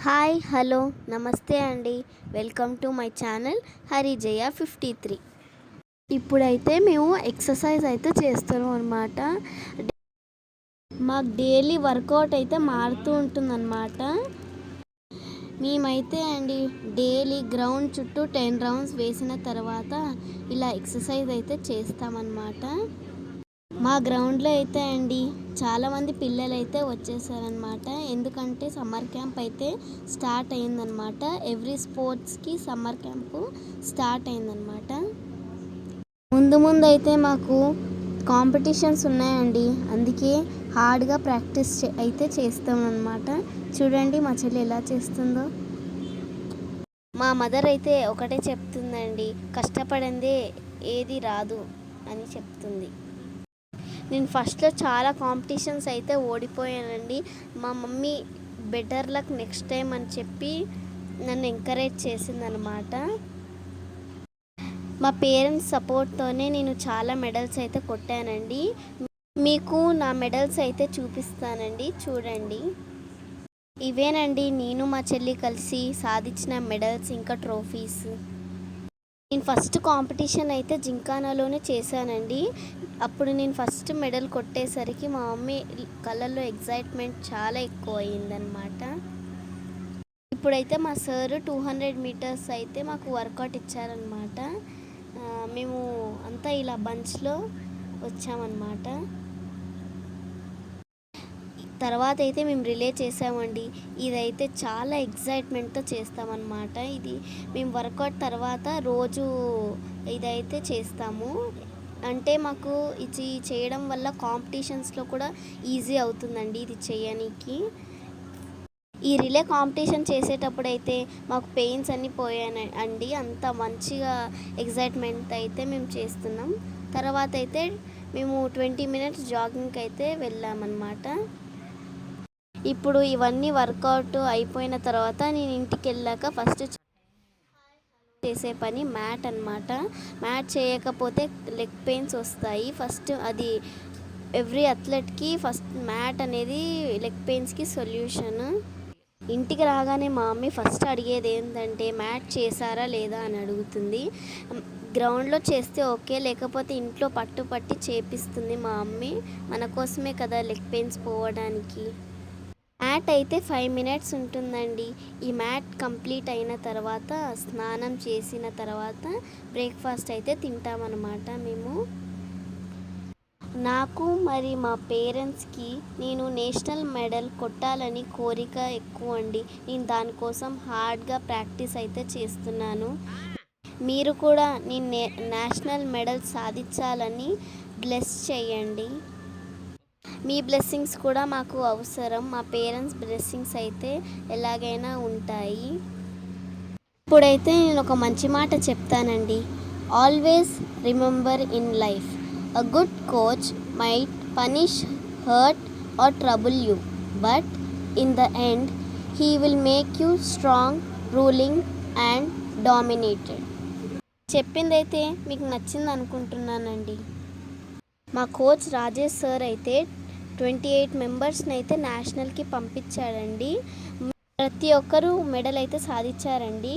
Hi hello నమస్తే అండి. Welcome to my channel Harijaya 53. ఇప్పుడైతే మేము ఎక్సర్సైజ్ అయితే చేస్తున్నాం అనమాట. మాకు డైలీ వర్కౌట్ అయితే మారుతూ ఉంటుందన్నమాట. మేమైతే అండి డైలీ గ్రౌండ్ చుట్టూ 10 రౌండ్స్ వేసిన తర్వాత ఇలా ఎక్సర్సైజ్ అయితే చేస్తామన్నమాట. మా గ్రౌండ్లో అయితే అండి చాలామంది పిల్లలు అయితే వచ్చేసారనమాట. ఎందుకంటే సమ్మర్ క్యాంప్ అయితే స్టార్ట్ అయిందనమాట. ఎవ్రీ స్పోర్ట్స్కి సమ్మర్ క్యాంపు స్టార్ట్ అయిందనమాట. ముందు అయితే మాకు కాంపిటీషన్స్ ఉన్నాయండి. అందుకే హార్డ్గా ప్రాక్టీస్ అయితే చేస్తామన్నమాట. చూడండి మా చెల్లి ఎలా చేస్తుందో. మా మదర్ అయితే ఒకటే చెప్తుందండి, కష్టపడిందే ఏది రాదు అని చెప్తుంది. నేను ఫస్ట్లో చాలా కాంపిటీషన్స్ అయితే ఓడిపోయానండి. మా mummy better luck next time అని చెప్పి నన్ను ఎంకరేజ్ చేసిందనమాట. మా పేరెంట్స్ సపోర్ట్తోనే నేను చాలా మెడల్స్ అయితే కొట్టానండి. మీకు నా మెడల్స్ అయితే చూపిస్తానండి, చూడండి. ఇవేనండి నేను మా చెల్లి కలిసి సాధించిన మెడల్స్ ఇంకా ట్రోఫీస్. నేను ఫస్ట్ కాంపిటీషన్ అయితే జింకానాలోనే చేశానండి. అప్పుడు నేను ఫస్ట్ మెడల్ కొట్టేసరికి మా మమ్మీ కళ్ళల్లో ఎగ్జైట్మెంట్ చాలా ఎక్కువ అయ్యిందనమాట. ఇప్పుడైతే మా సార్ 200 మీటర్స్ అయితే మాకు వర్కౌట్ ఇచ్చారనమాట. మేము అంతా ఇలా బంచ్లో వచ్చామన్నమాట. తర్వాత అయితే మేము రిలే చేసామండి. ఇదైతే చాలా ఎగ్జైట్మెంట్తో చేస్తామన్నమాట. ఇది మేము వర్కౌట్ తర్వాత రోజు ఇదైతే చేస్తాము. అంటే మాకు ఇది చేయడం వల్ల కాంపిటీషన్స్లో కూడా ఈజీ అవుతుందండి ఇది చేయడానికి. ఈ రిలే కాంపిటీషన్ చేసేటప్పుడు అయితే మాకు పెయిన్స్ అన్నీ పోయాయి అండి. అంత మంచిగా ఎగ్జైట్మెంట్ అయితే మేము చేస్తున్నాం. తర్వాత అయితే మేము 20 మినిట్స్ జాగింగ్కి అయితే వెళ్ళామన్నమాట. ఇప్పుడు ఇవన్నీ వర్కౌట్ అయిపోయిన తర్వాత నేను ఇంటికి వెళ్ళాక ఫస్ట్ చేసే పని మ్యాట్ అనమాట. మ్యాట్ చేయకపోతే లెగ్ పెయిన్స్ వస్తాయి. ఫస్ట్ అది ఎవ్రీ అథ్లెట్కి ఫస్ట్ మ్యాట్ అనేది లెగ్ పెయిన్స్కి సొల్యూషన్. ఇంటికి రాగానే మా మమ్మీ ఫస్ట్ అడిగేది ఏంటంటే మ్యాట్ చేశారా లేదా అని అడుగుతుంది. గ్రౌండ్లో చేస్తే ఓకే, లేకపోతే ఇంట్లో పట్టి చేపిస్తుంది మా మమ్మీ. మన కోసమే కదా లెగ్ పెయిన్స్ పోవడానికి. మ్యాట్ అయితే 5 మినిట్స్ ఉంటుందండి. ఈ మ్యాట్ కంప్లీట్ అయిన తర్వాత స్నానం చేసిన తర్వాత బ్రేక్ఫాస్ట్ అయితే తింటామన్నమాట మేము. నాకు మరి మా పేరెంట్స్కి నేను నేషనల్ మెడల్ కొట్టాలని కోరిక ఎక్కువ అండి. నేను దానికోసం హార్డ్గా ప్రాక్టీస్ అయితే చేస్తున్నాను. మీరు కూడా నేను నేషనల్ మెడల్ సాధించాలని బ్లెస్ చేయండి. మీ బ్లెస్సింగ్స్ కూడా మాకు అవసరం. మా పేరెంట్స్ బ్లెస్సింగ్స్ అయితే ఎలాగైనా ఉంటాయి. ఇప్పుడైతే నేను ఒక మంచి మాట చెప్తానండి. Always remember in life, a good coach might punish, hurt or trouble you, but in the end he will make you strong, ruling and dominated. చెప్పిందైతే మీకు నచ్చింది అనుకుంటున్నానండి. మా కోచ్ రాజేష్ సార్ అయితే 28 మెంబర్స్ని అయితే నేషనల్కి పంపించాడండి. ప్రతి ఒక్కరూ మెడల్ అయితే సాధించారండి.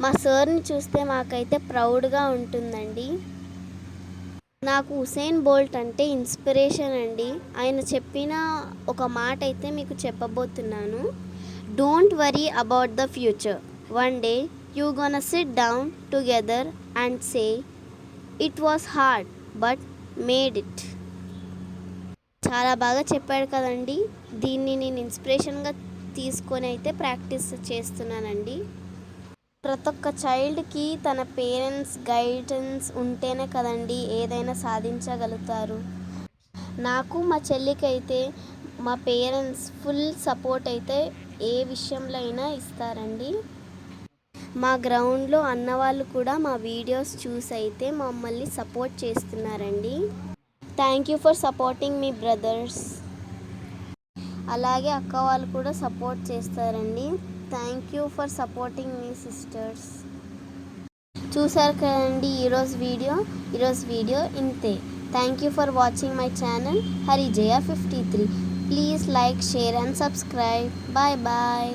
మా సార్ని చూస్తే మాకైతే ప్రౌడ్గా ఉంటుందండి. నాకు ఉసేన్ బోల్ట్ అంటే ఇన్స్పిరేషన్ అండి. ఆయన చెప్పిన ఒక మాట అయితే మీకు చెప్పబోతున్నాను. Don't worry about the future, one day you gonna SIT down together and say it was hard but made it. చాలా బాగా చెప్పాడు కదండి. దీన్ని నేను ఇన్స్పిరేషన్గా తీసుకొని అయితే ప్రాక్టీస్ చేస్తున్నానండి. ప్రతి ఒక్క చైల్డ్కి తన పేరెంట్స్ గైడెన్స్ ఉంటేనే కదండి ఏదైనా సాధించగలుగుతారు. నాకు మా చెల్లికి అయితే మా పేరెంట్స్ ఫుల్ సపోర్ట్ అయితే ఏ విషయంలో అయినా ఇస్తారండి. మా గ్రౌండ్లో అన్నవాళ్ళు కూడా మా వీడియోస్ చూసి అయితే మమ్మల్ని సపోర్ట్ చేస్తున్నారండి. థ్యాంక్ యూ ఫర్ సపోర్టింగ్ మీ బ్రదర్స్. అలాగే అక్క వాళ్ళు కూడా సపోర్ట్ చేస్తారండి. థ్యాంక్ యూ ఫర్ సపోర్టింగ్ మీ సిస్టర్స్. చూసారు కదండి ఈరోజు వీడియో ఇంతే. Thank you for watching my channel Harijaya 53. Please like, share and subscribe. Bye bye.